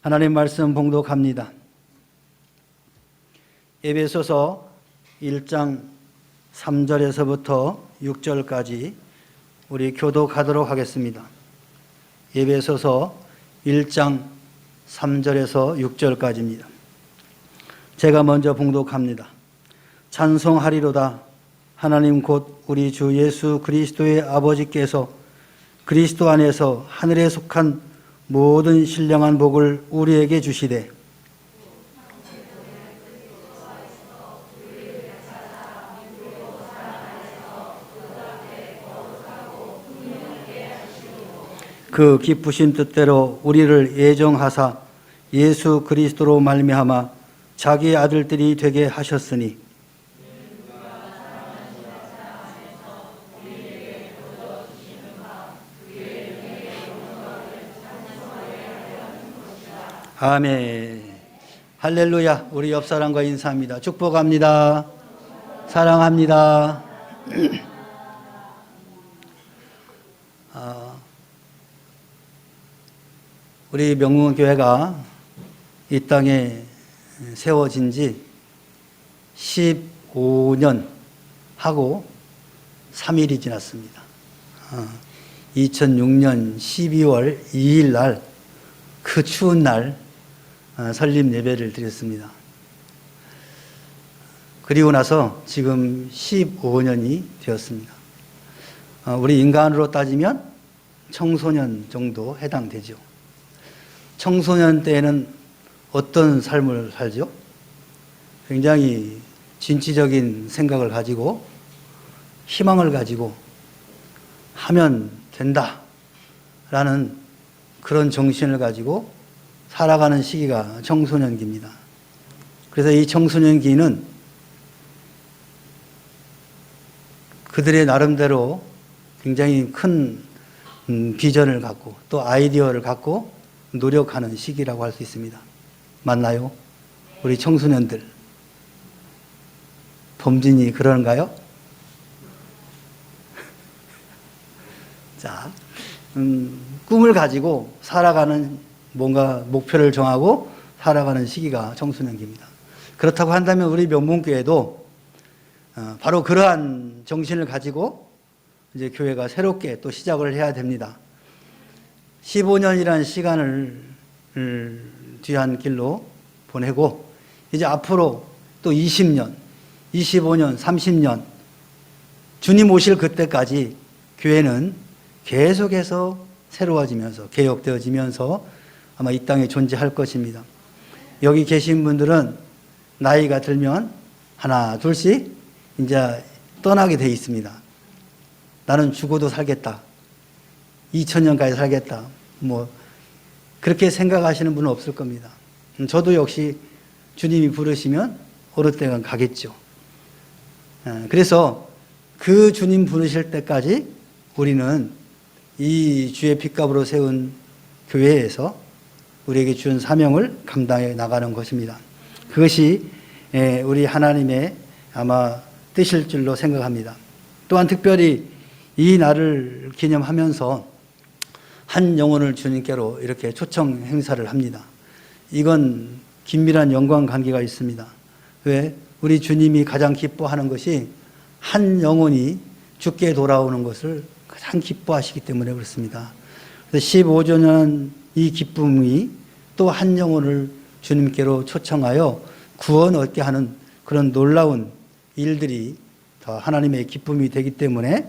하나님 말씀 봉독합니다. 에베소서 1장 3절에서부터 6절까지 우리 교독하도록 하겠습니다. 에베소서 1장 3절에서 6절까지입니다. 제가 먼저 봉독합니다. 찬송하리로다. 하나님 곧 우리 주 예수 그리스도의 아버지께서 그리스도 안에서 하늘에 속한 모든 신령한 복을 우리에게 주시되 그 기쁘신 뜻대로 우리를 예정하사 예수 그리스도로 말미암아 자기의 아들들이 되게 하셨으니 아멘. 할렐루야. 우리 옆 사람과 인사합니다. 축복합니다. 사랑합니다. 우리 명문교회가 이 땅에 세워진 지 15년 하고 3일이 지났습니다. 2006년 12월 2일 날 그 추운 날 설립 예배를 드렸습니다. 그리고 나서 지금 15년이 되었습니다. 우리 인간으로 따지면 청소년 정도 해당되죠. 청소년 때에는 어떤 삶을 살죠? 굉장히 진취적인 생각을 가지고 희망을 가지고 하면 된다라는 그런 정신을 가지고 살아가는 시기가 청소년기입니다. 그래서 이 청소년기는 그들의 나름대로 굉장히 큰 비전을 갖고 또 아이디어를 갖고 노력하는 시기라고 할 수 있습니다. 맞나요? 우리 청소년들. 범진이 그런가요? 자, 꿈을 가지고 살아가는 뭔가 목표를 정하고 살아가는 시기가 청소년기입니다. 그렇다고 한다면 우리 명문교회도 바로 그러한 정신을 가지고 이제 교회가 새롭게 또 시작을 해야 됩니다. 15년이라는 시간을 뒤한 길로 보내고 이제 앞으로 또 20년, 25년, 30년 주님 오실 그때까지 교회는 계속해서 새로워지면서 개혁되어지면서 아마 이 땅에 존재할 것입니다. 여기 계신 분들은 나이가 들면 하나 둘씩 이제 떠나게 돼 있습니다. 나는 죽어도 살겠다. 2000년까지 살겠다. 뭐 그렇게 생각하시는 분은 없을 겁니다. 저도 역시 주님이 부르시면 어느 때가 가겠죠. 그래서 그 주님 부르실 때까지 우리는 이 주의 핏값으로 세운 교회에서 우리에게 준 사명을 감당해 나가는 것입니다. 그것이 우리 하나님의 아마 뜻일 줄로 생각합니다. 또한 특별히 이 날을 기념하면서 한 영혼을 주님께로 이렇게 초청 행사를 합니다. 이건 긴밀한 연관 관계가 있습니다. 왜? 우리 주님이 가장 기뻐하는 것이 한 영혼이 주께 돌아오는 것을 가장 기뻐하시기 때문에 그렇습니다. 그래서 15주년 이 기쁨이 또 한 영혼을 주님께로 초청하여 구원 얻게 하는 그런 놀라운 일들이 더 하나님의 기쁨이 되기 때문에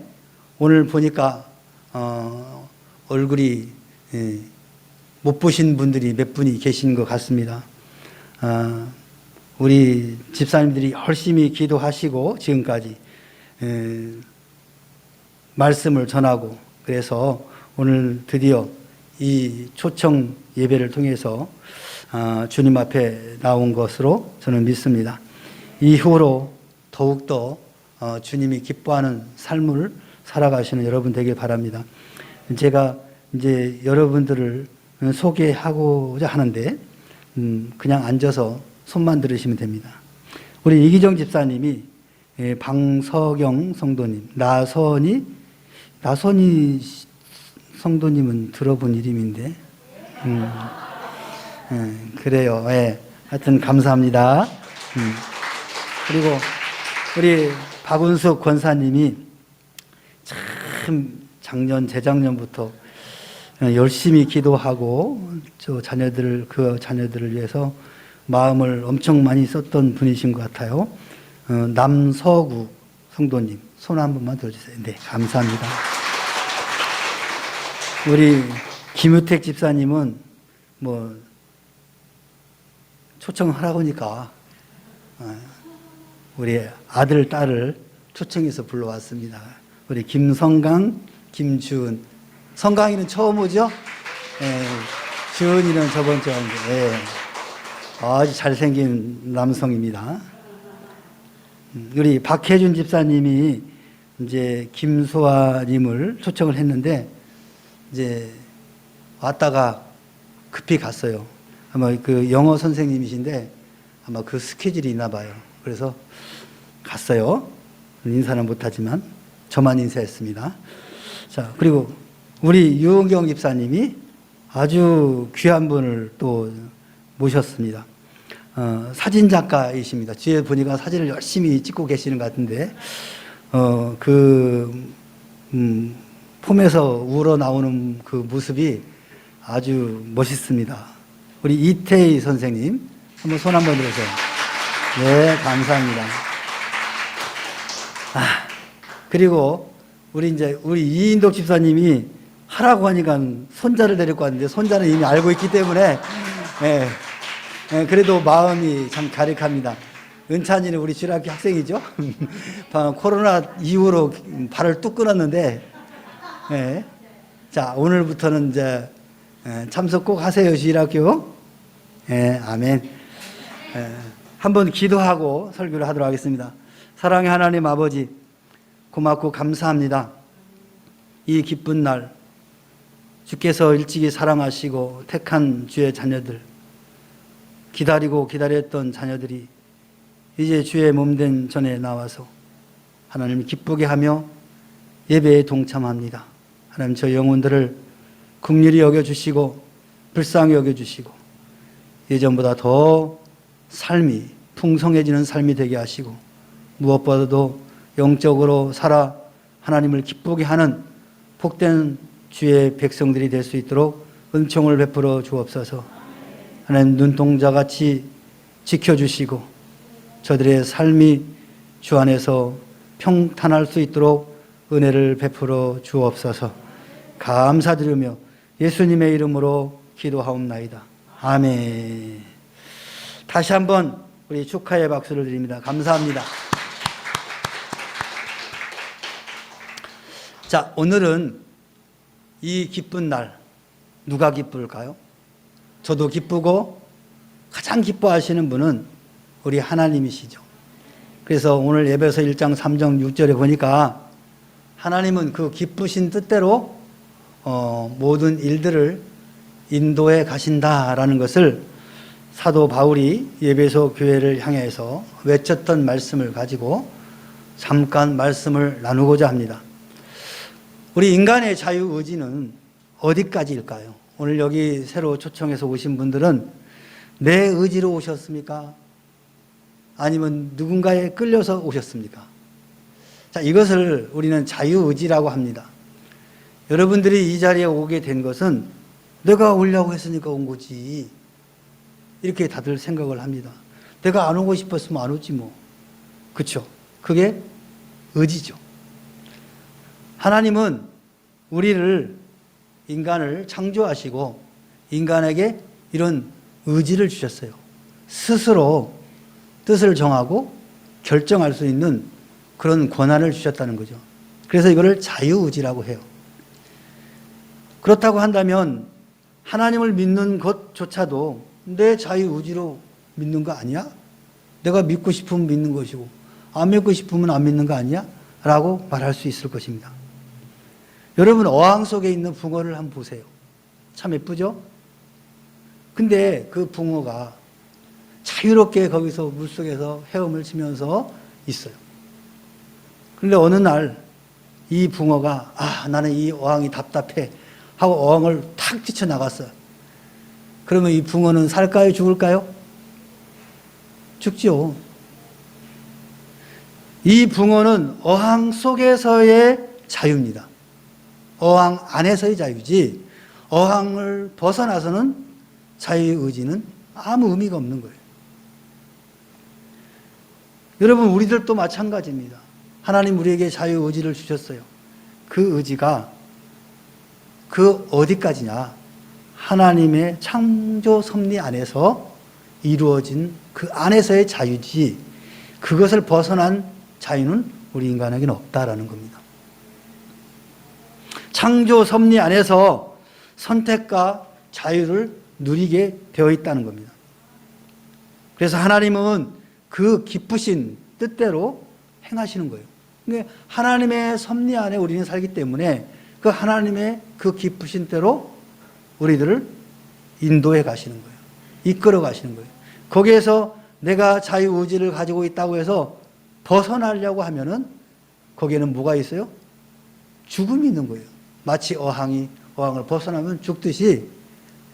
오늘 보니까 얼굴이 못 보신 분들이 몇 분이 계신 것 같습니다. 우리 집사님들이 열심히 기도하시고 지금까지 말씀을 전하고 그래서 오늘 드디어 이 초청 예배를 통해서 주님 앞에 나온 것으로 저는 믿습니다. 이후로 더욱더 주님이 기뻐하는 삶을 살아가시는 여러분 되길 바랍니다. 제가 이제 여러분들을 소개하고자 하는데 그냥 앉아서 손만 들으시면 됩니다. 우리 이기정 집사님이 방석영 성도님, 나선이 성도님은 들어본 이름인데 그래요. 예. 하여튼 감사합니다. 그리고 우리 박운숙 권사님이 참 재작년부터 열심히 기도하고 그 자녀들을 위해서 마음을 엄청 많이 썼던 분이신 것 같아요. 남서구 성도님, 손 한 번만 들어주세요. 네, 감사합니다. 우리 김유택 집사님은 초청하라고 하니까 우리 아들, 딸을 초청해서 불러왔습니다. 우리 김성강, 김주은. 성강이는 처음 오죠? 주은이는 저번 주에 온 게. 아주 잘생긴 남성입니다. 우리 박혜준 집사님이 이제 김소아님을 초청을 했는데 이제 왔다가 급히 갔어요. 아마 그 영어 선생님이신데 아마 그 스케줄이 있나 봐요. 그래서 갔어요. 인사는 못하지만 저만 인사했습니다. 자, 그리고 우리 유은경 집사님이 아주 귀한 분을 또 모셨습니다. 사진작가이십니다. 뒤에 보니까 사진을 열심히 찍고 계시는 것 같은데, 폼에서 우러나오는 그 모습이 아주 멋있습니다. 우리 이태희 선생님, 한번 손 한번 들어주세요. 네, 감사합니다. 그리고 우리 이인덕 집사님이 하라고 하니까 손자를 데리고 왔는데, 손자는 이미 알고 있기 때문에, 그래도 마음이 참 가득합니다. 은찬이는 우리 주일학교 학생이죠. 코로나 이후로 발을 뚝 끊었는데, 자, 오늘부터는 이제 참석 꼭 하세요, 주일학교. 아멘. 한번 기도하고 설교를 하도록 하겠습니다. 사랑의 하나님 아버지, 고맙고 감사합니다. 이 기쁜 날, 주께서 일찍이 사랑하시고 택한 주의 자녀들, 기다리고 기다렸던 자녀들이 이제 주의 몸된 전에 나와서 하나님을 기쁘게 하며 예배에 동참합니다. 하나님, 저 영혼들을 긍휼히 여겨주시고 불쌍히 여겨주시고 예전보다 더 삶이 풍성해지는 삶이 되게 하시고 무엇보다도 영적으로 살아 하나님을 기쁘게 하는 복된 주의 백성들이 될 수 있도록 은총을 베풀어 주옵소서. 하나님, 눈동자같이 지켜주시고 저들의 삶이 주 안에서 평탄할 수 있도록 은혜를 베풀어 주옵소서. 감사드리며 예수님의 이름으로 기도하옵나이다. 아멘. 다시 한번 우리 축하의 박수를 드립니다. 감사합니다. 자, 오늘은 이 기쁜 날, 누가 기쁠까요? 저도 기쁘고 가장 기뻐하시는 분은 우리 하나님이시죠. 그래서 오늘 에베소 1장 3절 6절에 보니까 하나님은 그 기쁘신 뜻대로 모든 일들을 인도해 가신다라는 것을 사도 바울이 에베소 교회를 향해서 외쳤던 말씀을 가지고 잠깐 말씀을 나누고자 합니다. 우리 인간의 자유의지는 어디까지일까요? 오늘 여기 새로 초청해서 오신 분들은 내 의지로 오셨습니까? 아니면 누군가에 끌려서 오셨습니까? 자, 이것을 우리는 자유의지라고 합니다. 여러분들이 이 자리에 오게 된 것은 내가 오려고 했으니까 온 거지, 이렇게 다들 생각을 합니다. 내가 안 오고 싶었으면 안 오지 뭐. 그렇죠? 그게 의지죠. 하나님은 우리를, 인간을 창조하시고 인간에게 이런 의지를 주셨어요. 스스로 뜻을 정하고 결정할 수 있는 그런 권한을 주셨다는 거죠. 그래서 이거를 자유의지라고 해요. 그렇다고 한다면 하나님을 믿는 것조차도 내 자유의지로 믿는 거 아니야? 내가 믿고 싶으면 믿는 것이고 안 믿고 싶으면 안 믿는 거 아니야? 라고 말할 수 있을 것입니다. 여러분, 어항 속에 있는 붕어를 한번 보세요. 참 예쁘죠? 근데 그 붕어가 자유롭게 거기서 물속에서 헤엄을 치면서 있어요. 그런데 어느 날 이 붕어가 나는 이 어항이 답답해 하고 어항을 탁 뛰쳐나갔어요. 그러면 이 붕어는 살까요? 죽을까요? 죽죠. 이 붕어는 어항 속에서의 자유입니다. 어항 안에서의 자유지 어항을 벗어나서는 자유의지는 아무 의미가 없는 거예요. 여러분, 우리들도 마찬가지입니다. 하나님 우리에게 자유의지를 주셨어요. 그 의지가 그 어디까지냐? 하나님의 창조 섭리 안에서 이루어진 그 안에서의 자유지 그것을 벗어난 자유는 우리 인간에게는 없다라는 겁니다. 창조 섭리 안에서 선택과 자유를 누리게 되어 있다는 겁니다. 그래서 하나님은 그 기쁘신 뜻대로 행하시는 거예요. 그러니까 하나님의 섭리 안에 우리는 살기 때문에 그 하나님의 그 기쁘신 대로 우리들을 인도해 가시는 거예요. 이끌어 가시는 거예요. 거기에서 내가 자유의지를 가지고 있다고 해서 벗어나려고 하면은 거기에는 뭐가 있어요? 죽음이 있는 거예요. 마치 어항을 벗어나면 죽듯이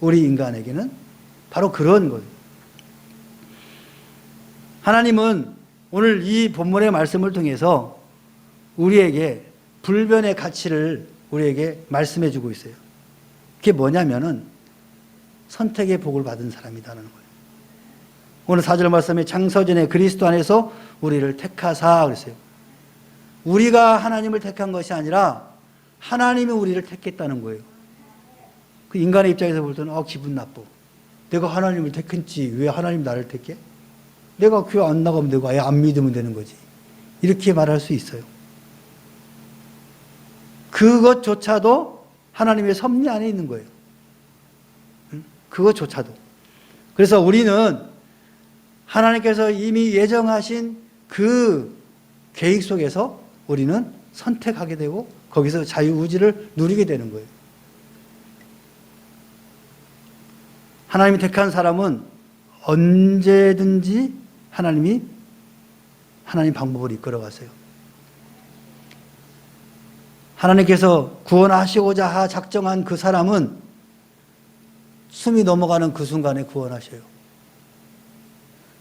우리 인간에게는 바로 그런 거예요. 하나님은 오늘 이 본문의 말씀을 통해서 우리에게 불변의 가치를 우리에게 말씀해 주고 있어요. 그게 뭐냐면은 선택의 복을 받은 사람이라는 거예요. 오늘 4절 말씀에 창세전에 그리스도 안에서 우리를 택하사 그랬어요. 우리가 하나님을 택한 것이 아니라 하나님이 우리를 택했다는 거예요. 그 인간의 입장에서 볼 때는 기분 나빠. 내가 하나님을 택했지 왜 하나님 나를 택해? 내가 교회 안 나가면 되고 아예 안 믿으면 되는 거지. 이렇게 말할 수 있어요. 그것조차도 하나님의 섭리 안에 있는 거예요. 그것조차도. 그래서 우리는 하나님께서 이미 예정하신 그 계획 속에서 우리는 선택하게 되고 거기서 자유의지를 누리게 되는 거예요. 하나님이 택한 사람은 언제든지 하나님 방법을 이끌어 가세요. 하나님께서 구원하시고자 작정한 그 사람은 숨이 넘어가는 그 순간에 구원하셔요.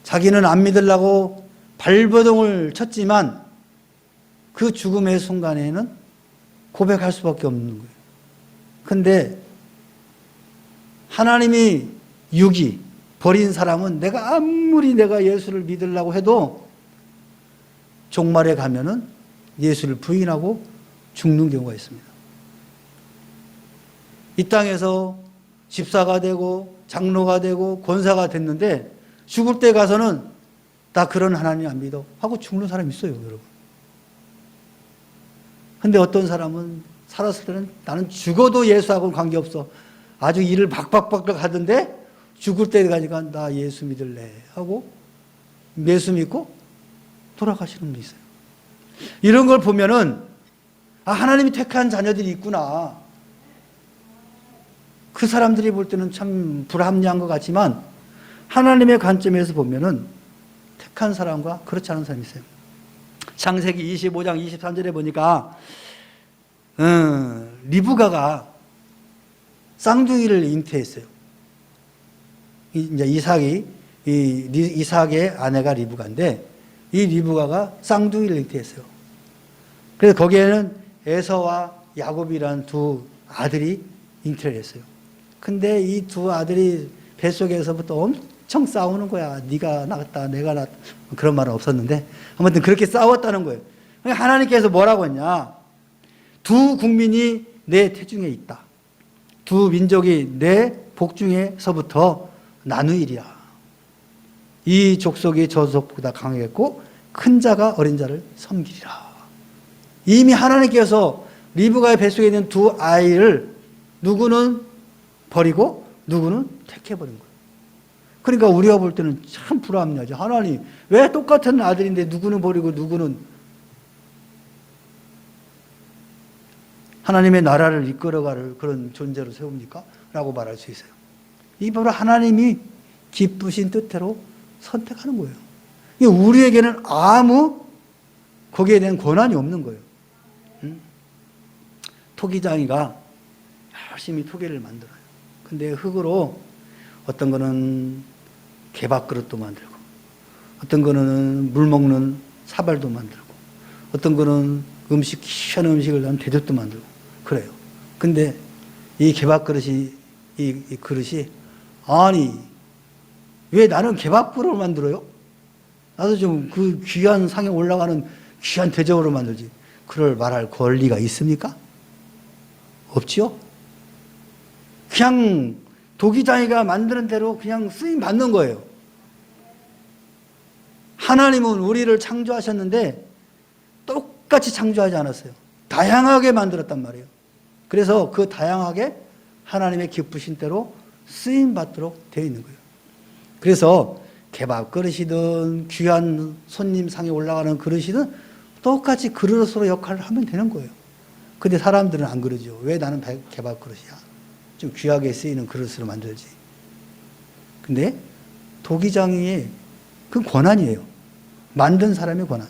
자기는 안 믿으려고 발버둥을 쳤지만 그 죽음의 순간에는 고백할 수밖에 없는 거예요. 근데 하나님이 버린 사람은 내가 아무리 내가 예수를 믿으려고 해도 종말에 가면은 예수를 부인하고 죽는 경우가 있습니다. 이 땅에서 집사가 되고 장로가 되고 권사가 됐는데 죽을 때 가서는 나 그런 하나님 안 믿어 하고 죽는 사람이 있어요, 여러분. 근데 어떤 사람은 살았을 때는 나는 죽어도 예수하고는 관계없어. 아주 일을 박박박 하던데 죽을 때 가니까 나 예수 믿을래 하고 예수 믿고 돌아가시는 분이 있어요. 이런 걸 보면은 하나님이 택한 자녀들이 있구나. 그 사람들이 볼 때는 참 불합리한 것 같지만 하나님의 관점에서 보면은 택한 사람과 그렇지 않은 사람이 있어요. 창세기 25장 23절에 보니까 리브가가 쌍둥이를 잉태했어요. 이제 이삭의 아내가 리브가인데 이 리브가가 쌍둥이를 잉태했어요. 그래서 거기에는 에서와 야곱이라는 두 아들이 잉태를 했어요. 근데 이 두 아들이 뱃속에서부터 엄청 싸우는 거야. 네가 낳았다, 내가 낳았다. 그런 말은 없었는데 아무튼 그렇게 싸웠다는 거예요. 하나님께서 뭐라고 했냐? 두 국민이 내 태중에 있다. 두 민족이 내 복중에서부터 나누이리라. 이 족속이 저 족보다 강하겠고 큰 자가 어린 자를 섬기리라. 이미 하나님께서 리브가의 뱃속에 있는 두 아이를 누구는 버리고 누구는 택해버린 거예요. 그러니까 우리가 볼 때는 참 불합리하죠. 하나님 왜 똑같은 아들인데 누구는 버리고 누구는 하나님의 나라를 이끌어갈 그런 존재로 세웁니까? 라고 말할 수 있어요. 이 바로 하나님이 기쁘신 뜻대로 선택하는 거예요. 우리에게는 아무 거기에 대한 권한이 없는 거예요. 토기장이가 열심히 토기를 만들어요. 근데 흙으로 어떤 거는 개밥그릇도 만들고, 어떤 거는 물 먹는 사발도 만들고, 어떤 거는 귀한 음식을 넣은 대접도 만들고 그래요. 근데 이 개밥그릇이, 이 그릇이, 아니 왜 나는 개밥그릇을 만들어요? 나도 좀 그 귀한 상에 올라가는 귀한 대접으로 만들지. 그럴 말할 권리가 있습니까? 없지요? 그냥 도기장이가 만드는 대로 그냥 쓰임 받는 거예요. 하나님은 우리를 창조하셨는데 똑같이 창조하지 않았어요. 다양하게 만들었단 말이에요. 그래서 그 다양하게 하나님의 기쁘신 대로 쓰임 받도록 되어 있는 거예요. 그래서 개밥 그릇이든 귀한 손님 상에 올라가는 그릇이든 똑같이 그릇으로 역할을 하면 되는 거예요. 근데 사람들은 안 그러죠. 왜 나는 개밥 그릇이야? 좀 귀하게 쓰이는 그릇으로 만들지. 근데 도기장의 그 권한이에요. 만든 사람의 권한.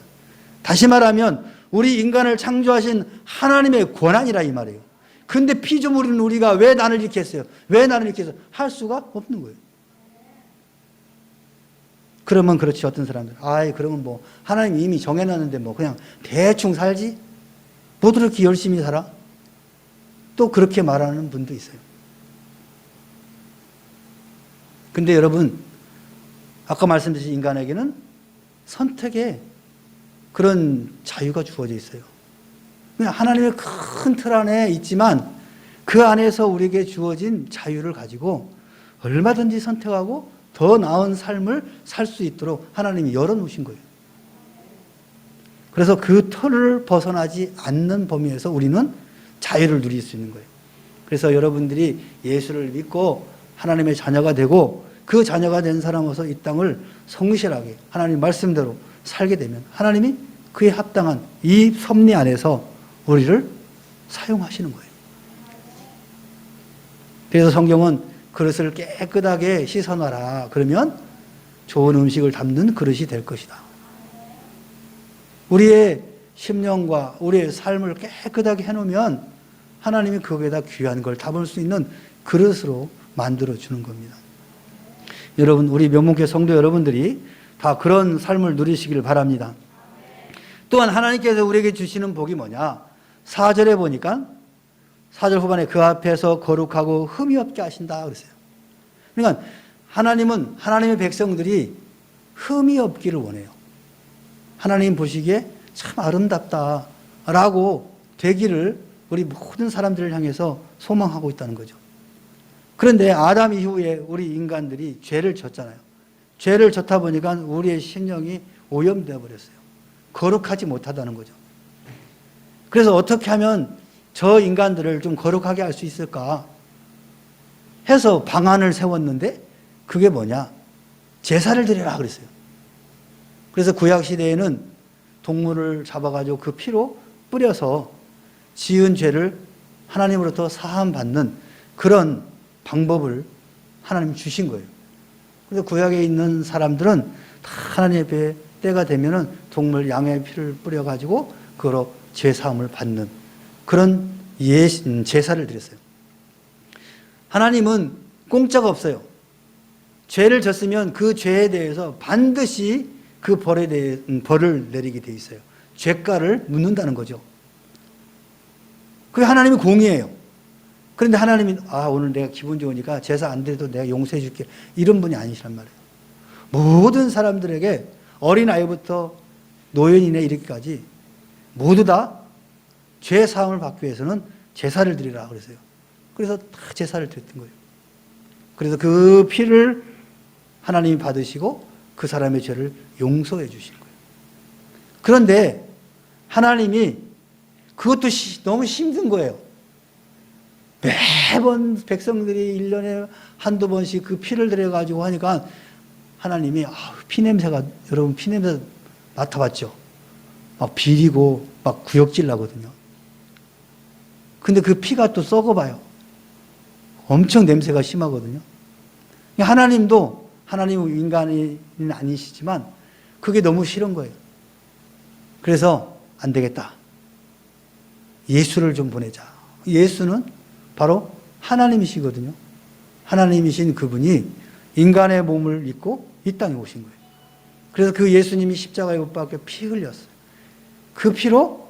다시 말하면 우리 인간을 창조하신 하나님의 권한이라 이 말이에요. 근데 피조물인 우리가 왜 나를 이렇게 했어요? 왜 나를 이렇게 해서 할 수가 없는 거예요. 그러면 그렇지, 어떤 사람들. 그러면 뭐 하나님 이미 정해놨는데 뭐 그냥 대충 살지? 모두 그렇게 열심히 살아? 또 그렇게 말하는 분도 있어요. 근데 여러분, 아까 말씀드린 인간에게는 선택의 그런 자유가 주어져 있어요. 그냥 하나님의 큰 틀 안에 있지만 그 안에서 우리에게 주어진 자유를 가지고 얼마든지 선택하고 더 나은 삶을 살 수 있도록 하나님이 열어놓으신 거예요. 그래서 그 틀을 벗어나지 않는 범위에서 우리는 자유를 누릴 수 있는 거예요. 그래서 여러분들이 예수를 믿고 하나님의 자녀가 되고 그 자녀가 된 사람으로서 이 땅을 성실하게 하나님 말씀대로 살게 되면 하나님이 그에 합당한 이 섭리 안에서 우리를 사용하시는 거예요. 그래서 성경은 그릇을 깨끗하게 씻어놔라. 그러면 좋은 음식을 담는 그릇이 될 것이다. 우리의 심령과 우리의 삶을 깨끗하게 해놓으면 하나님이 거기에다 귀한 걸 담을 수 있는 그릇으로 만들어주는 겁니다. 여러분, 우리 명문교회 성도 여러분들이 다 그런 삶을 누리시길 바랍니다. 또한 하나님께서 우리에게 주시는 복이 뭐냐? 4절에 보니까 4절 후반에 그 앞에서 거룩하고 흠이 없게 하신다 그랬어요. 그러니까 하나님은 하나님의 백성들이 흠이 없기를 원해요. 하나님 보시기에 참 아름답다라고 되기를 우리 모든 사람들을 향해서 소망하고 있다는 거죠. 그런데 아담 이후에 우리 인간들이 죄를 졌잖아요. 죄를 졌다 보니까 우리의 심령이 오염되어 버렸어요. 거룩하지 못하다는 거죠. 그래서 어떻게 하면 저 인간들을 좀 거룩하게 할 수 있을까 해서 방안을 세웠는데 그게 뭐냐? 제사를 드리라 그랬어요. 그래서 구약시대에는 동물을 잡아가지고 그 피로 뿌려서 지은 죄를 하나님으로부터 사함받는 그런 방법을 하나님이 주신 거예요. 그래서 구약에 있는 사람들은 다 하나님 앞에 때가 되면은 동물 양의 피를 뿌려가지고 그로 제사함을 받는 그런 제사를 드렸어요. 하나님은 공짜가 없어요. 죄를 졌으면 그 죄에 대해서 반드시 그 벌을 내리게 돼 있어요. 죄가를 묻는다는 거죠. 그게 하나님의 공의예요. 그런데 하나님이 오늘 내가 기분 좋으니까 제사 안 드려도 내가 용서해 줄게, 이런 분이 아니시란 말이에요. 모든 사람들에게 어린아이부터 노인이나 이렇게까지 모두 다 죄 사함을 받기 위해서는 제사를 드리라 그랬어요. 그래서 다 제사를 드렸던 거예요. 그래서 그 피를 하나님이 받으시고 그 사람의 죄를 용서해 주시는 거예요. 그런데 하나님이 그것도 너무 힘든 거예요. 매번 백성들이 1년에 한두 번씩 그 피를 들여가지고 하니까 하나님이 피냄새가, 여러분 피냄새 맡아봤죠? 막 비리고 막 구역질 나거든요. 근데 그 피가 또 썩어봐요. 엄청 냄새가 심하거든요. 하나님도, 하나님은 인간이 아니시지만 그게 너무 싫은 거예요. 그래서 안 되겠다. 예수를 좀 보내자. 예수는 바로 하나님이시거든요. 하나님이신 그분이 인간의 몸을 입고 이 땅에 오신 거예요. 그래서 그 예수님이 십자가에 못 박혀 피 흘렸어요. 그 피로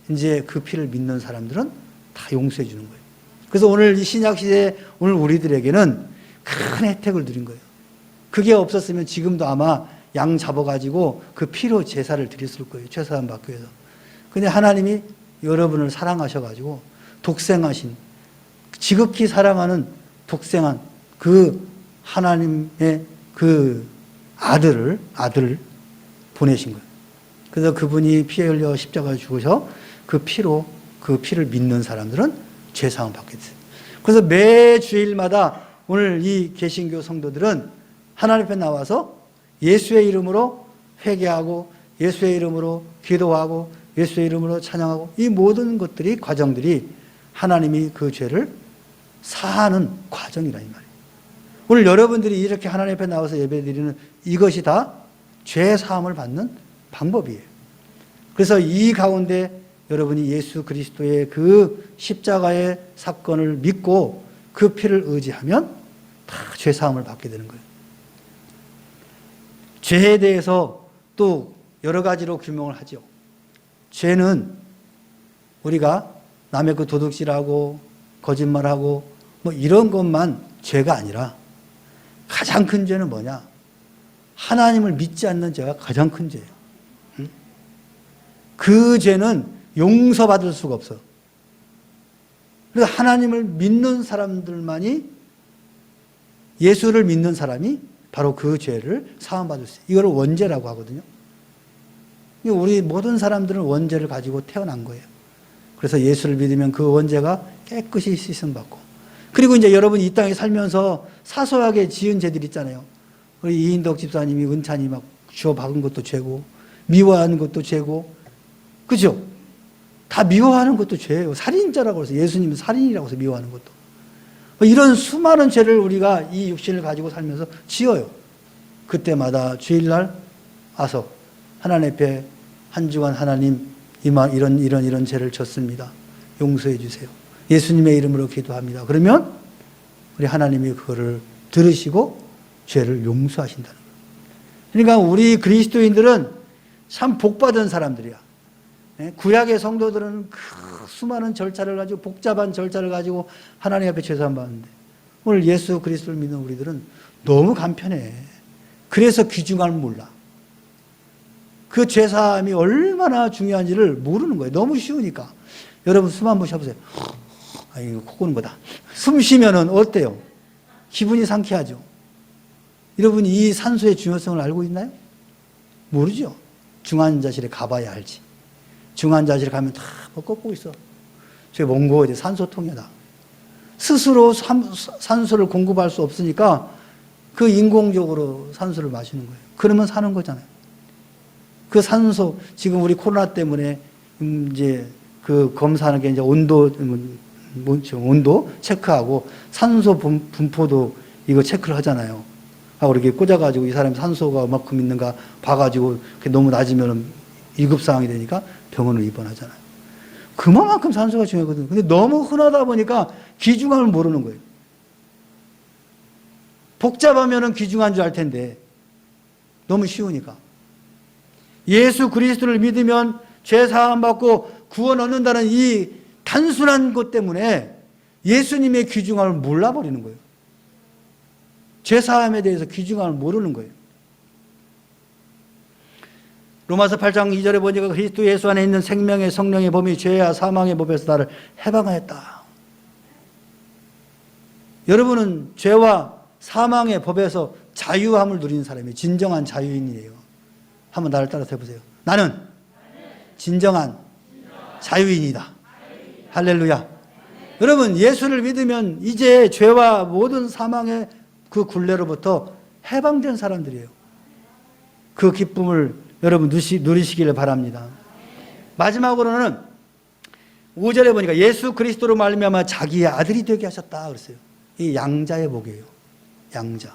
이제 그 피를 믿는 사람들은 다 용서해 주는 거예요. 그래서 오늘 이 신약 시대에 오늘 우리들에게는 큰 혜택을 드린 거예요. 그게 없었으면 지금도 아마 양 잡아가지고 그 피로 제사를 드렸을 거예요. 죄사함 받기 위해서. 근데 하나님이 여러분을 사랑하셔가지고 독생하신, 지극히 사랑하는 독생한 그 하나님의 그 아들을 보내신 거예요. 그래서 그분이 피 흘려 십자가에 죽으셔 그 피로 그 피를 믿는 사람들은 죄사함 받게 됐어요. 그래서 매 주일마다 오늘 이 개신교 성도들은 하나님 앞에 나와서 예수의 이름으로 회개하고 예수의 이름으로 기도하고 예수의 이름으로 찬양하고 이 모든 것들이 과정들이 하나님이 그 죄를 사하는 과정이라 이 말이에요. 오늘 여러분들이 이렇게 하나님 앞에 나와서 예배드리는 이것이 다 죄 사함을 받는 방법이에요. 그래서 이 가운데 여러분이 예수 그리스도의 그 십자가의 사건을 믿고 그 피를 의지하면 다 죄 사함을 받게 되는 거예요. 죄에 대해서 또 여러 가지로 규명을 하죠. 죄는 우리가 남의 그 도둑질하고 거짓말하고 뭐 이런 것만 죄가 아니라 가장 큰 죄는 뭐냐? 하나님을 믿지 않는 죄가 가장 큰 죄예요. 그 죄는 용서받을 수가 없어. 그래서 하나님을 믿는 사람들만이, 예수를 믿는 사람이 바로 그 죄를 사함받을 수 있어요. 이걸 원죄라고 하거든요. 우리 모든 사람들은 원죄를 가지고 태어난 거예요. 그래서 예수를 믿으면 그 원죄가 깨끗이 씻음받고, 그리고 이제 여러분 이 땅에 살면서 사소하게 지은 죄들 있잖아요. 우리 이인덕 집사님이 은찬이 막 주워 박은 것도 죄고, 미워하는 것도 죄고, 그죠? 다 미워하는 것도 죄예요. 살인자라고 해서, 예수님은 살인이라고 해서 미워하는 것도. 이런 수많은 죄를 우리가 이 육신을 가지고 살면서 지어요. 그때마다 주일날 와서 하나님 앞에 한 주간 하나님 이런 죄를 졌습니다. 용서해 주세요. 예수님의 이름으로 기도합니다. 그러면 우리 하나님이 그거를 들으시고 죄를 용서하신다는 거예요. 그러니까 우리 그리스도인들은 참 복받은 사람들이야. 구약의 성도들은 그 수많은 절차를 가지고, 복잡한 절차를 가지고 하나님 앞에 죄사함 받는데, 오늘 예수 그리스도를 믿는 우리들은 너무 간편해. 그래서 귀중함을 몰라. 그 죄사함이 얼마나 중요한지를 모르는 거예요. 너무 쉬우니까. 여러분 숨 한번 쉬어보세요. 아, 이거 코 고는 거다. 숨 쉬면은 어때요? 기분이 상쾌하죠. 여러분이 이 산소의 중요성을 알고 있나요? 모르죠. 중환자실에 가봐야 알지. 중환자실에 가면 다 꺾고 있어. 저기 몽고 이제 산소통이다. 스스로 산소를 공급할 수 없으니까 그 인공적으로 산소를 마시는 거예요. 그러면 사는 거잖아요. 그 산소, 지금 우리 코로나 때문에 이제 그 검사하는 게 이제 온도 체크하고 산소 분포도 이거 체크를 하잖아요. 하고 이렇게 꽂아가지고 이 사람이 산소가 얼마큼 있는가 봐가지고 너무 낮으면 위급상황이 되니까 병원을 입원하잖아요. 그만큼 산소가 중요하거든요. 근데 너무 흔하다 보니까 귀중함을 모르는 거예요. 복잡하면 귀중한 줄 알 텐데 너무 쉬우니까. 예수 그리스도를 믿으면 죄 사함 받고 구원 얻는다는 이 단순한 것 때문에 예수님의 귀중함을 몰라버리는 거예요. 죄 사함에 대해서 귀중함을 모르는 거예요. 로마서 8장 2절에 보니까 그리스도 예수 안에 있는 생명의 성령의 범이 죄와 사망의 법에서 나를 해방하였다. 여러분은 죄와 사망의 법에서 자유함을 누리는 사람이 진정한 자유인이에요. 한번 나를 따라서 해보세요. 나는 진정한 자유인이다. 할렐루야. 여러분 예수를 믿으면 이제 죄와 모든 사망의 그 굴레로부터 해방된 사람들이에요. 그 기쁨을 여러분 누리시기를 바랍니다. 마지막으로는 5절에 보니까 예수 그리스도로 말미암아 자기의 아들이 되게 하셨다 그랬어요. 이 양자의 복이에요. 양자.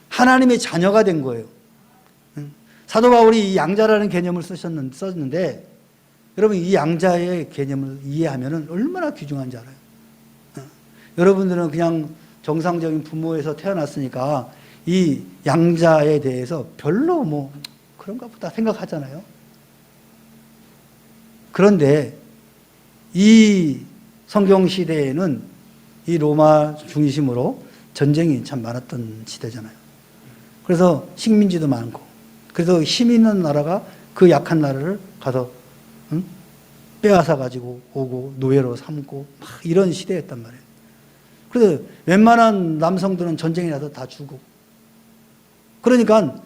하나님의 자녀가 된 거예요. 사도 바울이 이 양자라는 개념을 썼는데 여러분 이 양자의 개념을 이해하면 얼마나 귀중한지 알아요. 여러분들은 그냥 정상적인 부모에서 태어났으니까 이 양자에 대해서 별로 뭐 그런가 보다 생각하잖아요. 그런데 이 성경 시대에는 이 로마 중심으로 전쟁이 참 많았던 시대잖아요. 그래서 식민지도 많고, 그래서 힘 있는 나라가 그 약한 나라를 가서 빼앗아 가지고 오고 노예로 삼고 막 이런 시대였단 말이에요. 그래서 웬만한 남성들은 전쟁이 나서 다 죽고, 그러니까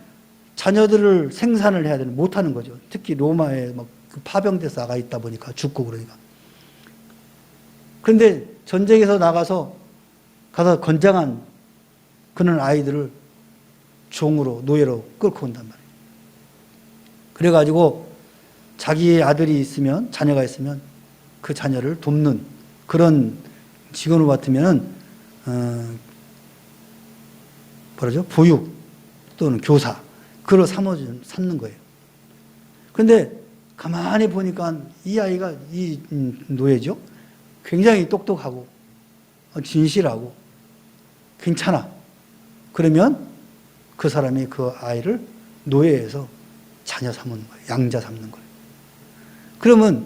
자녀들을 생산을 해야 되는 못하는 거죠. 특히 로마에 막 파병돼서 나가 있다 보니까 죽고 그러니까. 그런데 전쟁에서 나가서 가서 건장한 그런 아이들을 종으로 노예로 끌고 온단 말이에요. 그래가지고 자기의 아들이 있으면, 자녀가 있으면 그 자녀를 돕는 그런 직원으로 같으면은 뭐라죠? 보육 또는 교사 그걸 삼는 거예요. 그런데 가만히 보니까 이 아이가, 이 노예죠, 굉장히 똑똑하고 진실하고 괜찮아. 그러면 그 사람이 그 아이를 노예에서 자녀 삼는 거예요. 양자 삼는 거예요. 그러면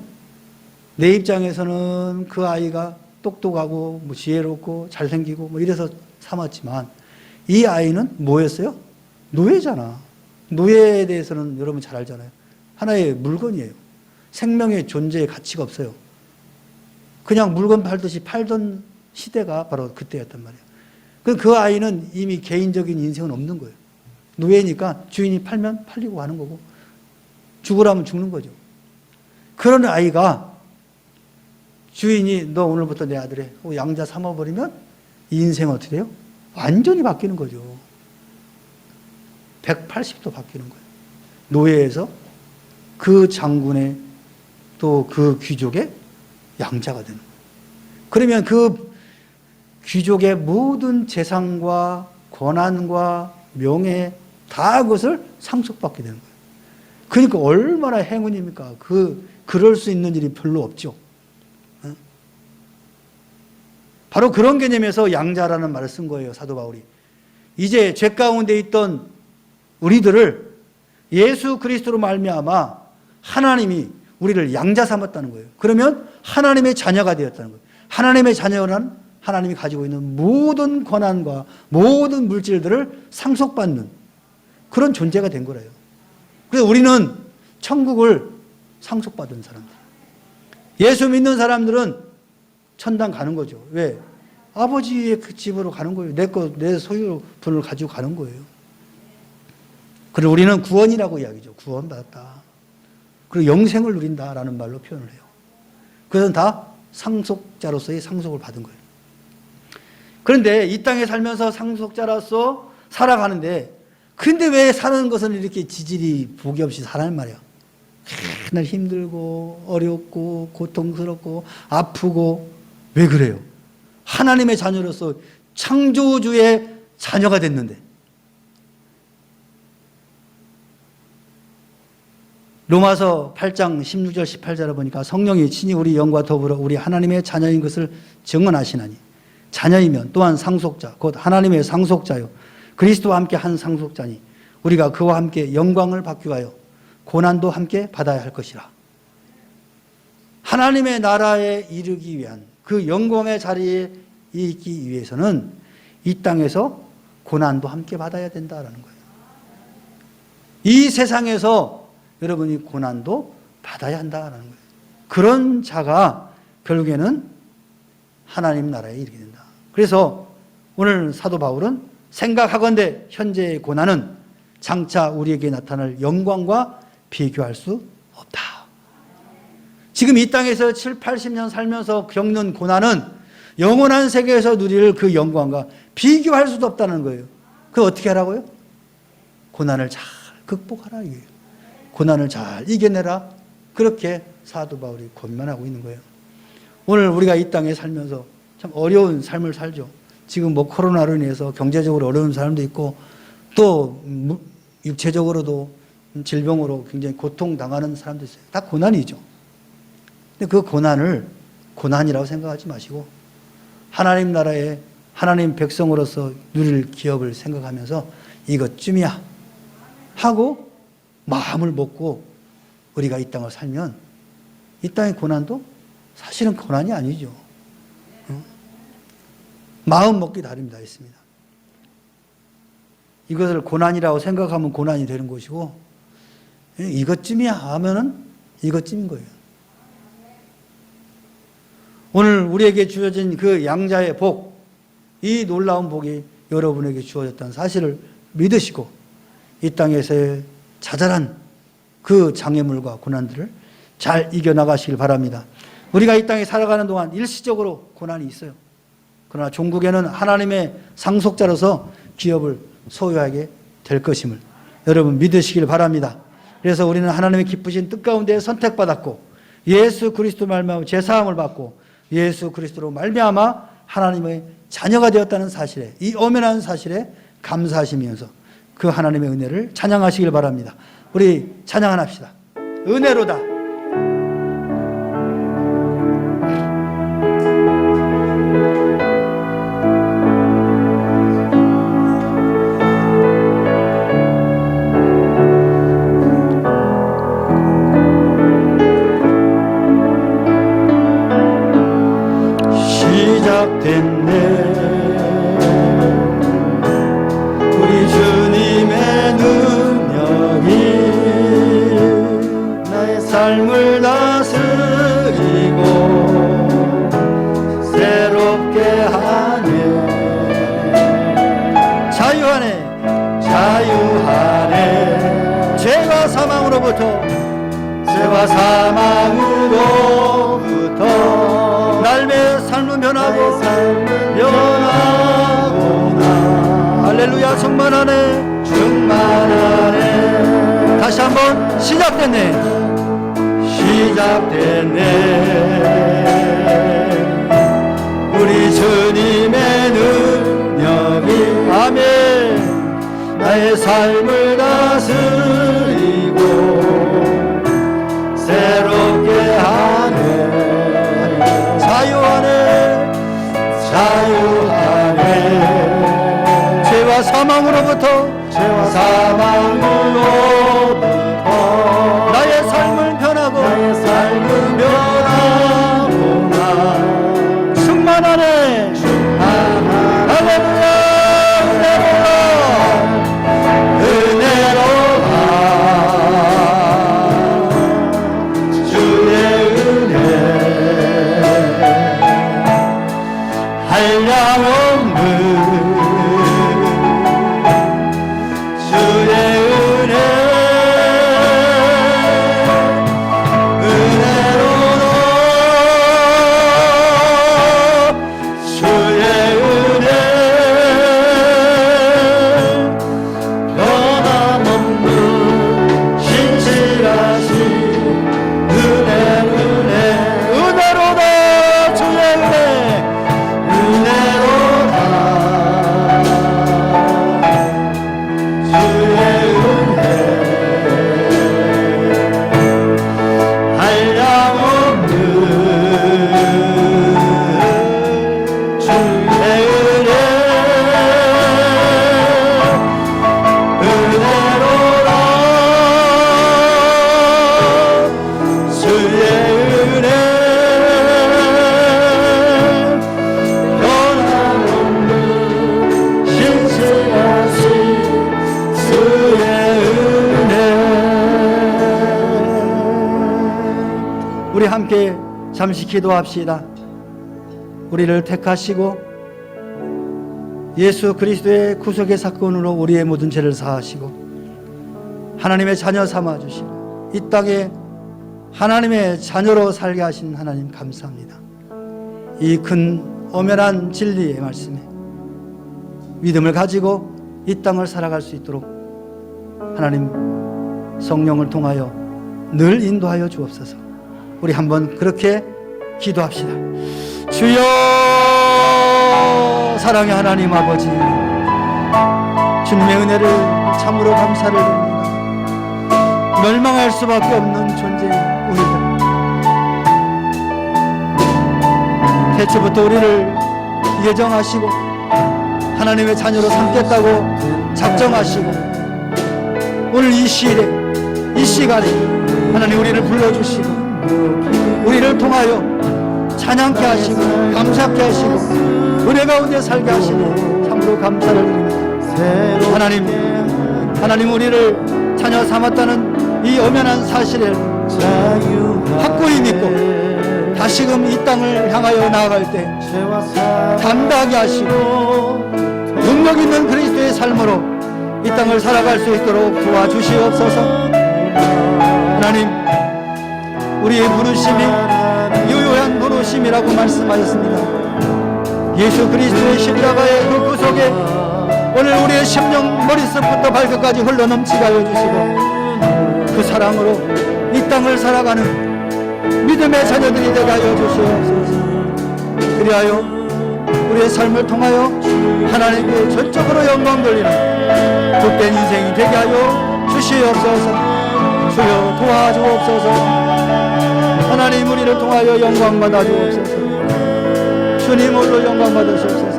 내 입장에서는 그 아이가 똑똑하고 뭐 지혜롭고 잘생기고 뭐 이래서 삼았지만 이 아이는 뭐였어요? 노예잖아. 노예에 대해서는 여러분 잘 알잖아요. 하나의 물건이에요. 생명의 존재의 가치가 없어요. 그냥 물건 팔듯이 팔던 시대가 바로 그때였단 말이에요. 그 아이는 이미 개인적인 인생은 없는 거예요. 노예니까 주인이 팔면 팔리고 가는 거고 죽으라면 죽는 거죠. 그런 아이가 주인이 너 오늘부터 내 아들에 양자 삼아버리면 이 인생은 어떻게 돼요? 완전히 바뀌는 거죠. 180도 바뀌는 거예요. 노예에서 그 장군의 또 그 귀족의 양자가 되는 거예요. 그러면 그 귀족의 모든 재산과 권한과 명예 다 그것을 상속받게 되는 거예요. 그러니까 얼마나 행운입니까? 그럴 수 있는 일이 별로 없죠. 바로 그런 개념에서 양자라는 말을 쓴 거예요, 사도 바울이. 이제 죄 가운데 있던 우리들을 예수 그리스도로 말미암아 하나님이 우리를 양자 삼았다는 거예요. 그러면 하나님의 자녀가 되었다는 거예요. 하나님의 자녀는 하나님이 가지고 있는 모든 권한과 모든 물질들을 상속받는 그런 존재가 된 거래요. 그래서 우리는 천국을 상속받은 사람들. 예수 믿는 사람들은 천당 가는 거죠. 왜? 아버지의 그 집으로 가는 거예요. 내 소유분을 가지고 가는 거예요. 그리고 우리는 구원이라고 이야기죠. 구원받았다. 그리고 영생을 누린다라는 말로 표현을 해요. 그것은 다 상속자로서의 상속을 받은 거예요. 그런데 이 땅에 살면서 상속자로서 살아가는데, 근데 왜 사는 것은 이렇게 지질이 복이 없이 살아는 말이야. 맨날 힘들고 어렵고 고통스럽고 아프고. 왜 그래요? 하나님의 자녀로서 창조주의 자녀가 됐는데. 로마서 8장 16절 18절을 보니까 성령이 친히 우리 영과 더불어 우리 하나님의 자녀인 것을 증언하시나니 자녀이면 또한 상속자 곧 하나님의 상속자요 그리스도와 함께 한 상속자니 우리가 그와 함께 영광을 받기 위하여 고난도 함께 받아야 할 것이라. 하나님의 나라에 이르기 위한 그 영광의 자리에 있기 위해서는 이 땅에서 고난도 함께 받아야 된다라는 거예요. 이 세상에서 여러분이 고난도 받아야 한다라는 거예요. 그런 자가 결국에는 하나님 나라에 이르게 된다. 그래서 오늘 사도 바울은 생각하건대 현재의 고난은 장차 우리에게 나타날 영광과 비교할 수 없다. 지금 이 땅에서 7, 80년 살면서 겪는 고난은 영원한 세계에서 누릴 그 영광과 비교할 수도 없다는 거예요. 그거 어떻게 하라고요? 고난을 잘 극복하라 이거예요. 고난을 잘 이겨내라. 그렇게 사도 바울이 권면하고 있는 거예요. 오늘 우리가 이 땅에 살면서 참 어려운 삶을 살죠. 지금 뭐 코로나로 인해서 경제적으로 어려운 사람도 있고 또 육체적으로도 질병으로 굉장히 고통당하는 사람도 있어요. 다 고난이죠. 근데 그 고난을 고난이라고 생각하지 마시고 하나님 나라에 하나님 백성으로서 누릴 기업을 생각하면서 이것쯤이야 하고 마음을 먹고 우리가 이 땅을 살면 이 땅의 고난도 사실은 고난이 아니죠. 마음 먹기 다릅니다. 있습니다. 이것을 고난이라고 생각하면 고난이 되는 것이고 이것쯤이야 하면은 이것쯤인 거예요. 오늘 우리에게 주어진 그 양자의 복, 이 놀라운 복이 여러분에게 주어졌다는 사실을 믿으시고 이 땅에서의 자잘한 그 장애물과 고난들을 잘 이겨나가시길 바랍니다. 우리가 이 땅에 살아가는 동안 일시적으로 고난이 있어요. 그러나 종국에는 하나님의 상속자로서 기업을 소유하게 될 것임을 여러분 믿으시길 바랍니다. 그래서 우리는 하나님의 기쁘신 뜻 가운데 선택받았고 예수 그리스도 말미암아 제사함을 받고 예수 그리스도로 말미암아 하나님의 자녀가 되었다는 사실에, 이 엄연한 사실에 감사하시면서 그 하나님의 은혜를 찬양하시길 바랍니다. 우리 찬양 하나 합시다. 은혜로다. 시작됐네 우리 주님의 능력이 나의 삶을 다스리고 새롭게 하네. 자유하네 자유하네 죄와 사망으로부터 날매의 삶은 변하고 할렐루야. 충만하네 다시 한번 시작됐네 우리 주님의 능력이 아멘 나의 삶을 다스리고 새롭게 하네. 자유하네 죄와 사망으로부터 나의 삶을 변하고 충만하네 할렐루야. 은혜로다 주의 은혜 한량없는 주의 은혜 은혜로다 주의 은혜 변함없는 신실하신 은혜로다 주의 은혜 은혜로다 주의 은혜 한량없는 주의 은혜 은혜로다 주의 은혜 변함없는 신실하신 주의 은혜. 우리 함께 잠시 기도합시다. 우리를 택하시고 예수 그리스도의 구속의 사건으로 우리의 모든 죄를 사하시고 하나님의 자녀 삼아 주시고 이 땅에 하나님의 자녀로 살게 하신 하나님 감사합니다. 이 큰 엄연한 진리의 말씀에 믿음을 가지고 이 땅을 살아갈 수 있도록 하나님 성령을 통하여 늘 인도하여 주옵소서. 우리 한번 그렇게 기도합시다. 주여 사랑의 하나님 아버지 주님의 은혜를 참으로 감사를 드립니다. 멸망할 수밖에 없는 존재인 우리들 태초부터 우리를 예정하시고 하나님의 자녀로 삼겠다고 작정하시고 오늘 이 시일에 이 시간에 하나님 우리를 불러주시고 우리를 통하여 찬양케 하시고 감사케 하시고 은혜 가운데 살게 하시니 참으로 감사를 드립니다. 하나님 우리를 자녀 삼았다는 이 엄연한 사실을 확고히 믿고 다시금 이 땅을 향하여 나아갈 때 담대하게 하시고 능력 있는 그리스도의 삶으로 이 땅을 살아갈 수 있도록 도와주시옵소서. 하나님 우리의 부르심이 유효한 부르심이라고 말씀하셨습니다. 예수 그리스도의 십자가의 그 구속에 오늘 우리의 심령 머릿속부터 발끝까지 흘러넘치게 하여 주시고 그 사랑으로 이 땅을 살아가는 믿음의 자녀들이 되게 하여 주시옵소서. 그리하여 우리의 삶을 통하여 하나님께 전적으로 영광 돌리는 복된 인생이 되게 하여 주시옵소서. 주여 도와주옵소서. 하나님 우리를 통하여 영광 받아 주옵소서. 주님 홀로 영광 받으시옵소서.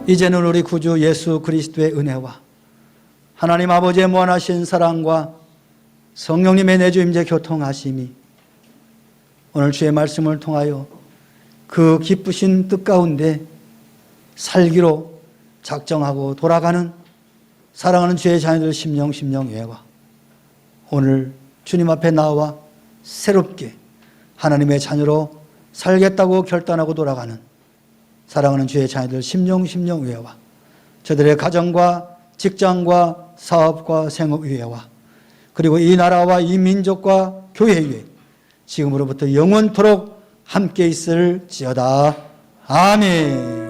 이제는 우리 구주 예수 그리스도의 은혜와 하나님 아버지의 무한하신 사랑과 성령님의 내주 임재 교통하심이 오늘 주의 말씀을 통하여 그 기쁘신 뜻 가운데 살기로 작정하고 돌아가는 사랑하는 주의 자녀들 심령 예와 오늘 주님 앞에 나와 새롭게 하나님의 자녀로 살겠다고 결단하고 돌아가는 사랑하는 주의 자녀들 심령 예와 저들의 가정과 직장과 사업과 생업 위에와 그리고 이 나라와 이 민족과 교회 위에 지금으로부터 영원토록 함께 있을지어다. 아멘.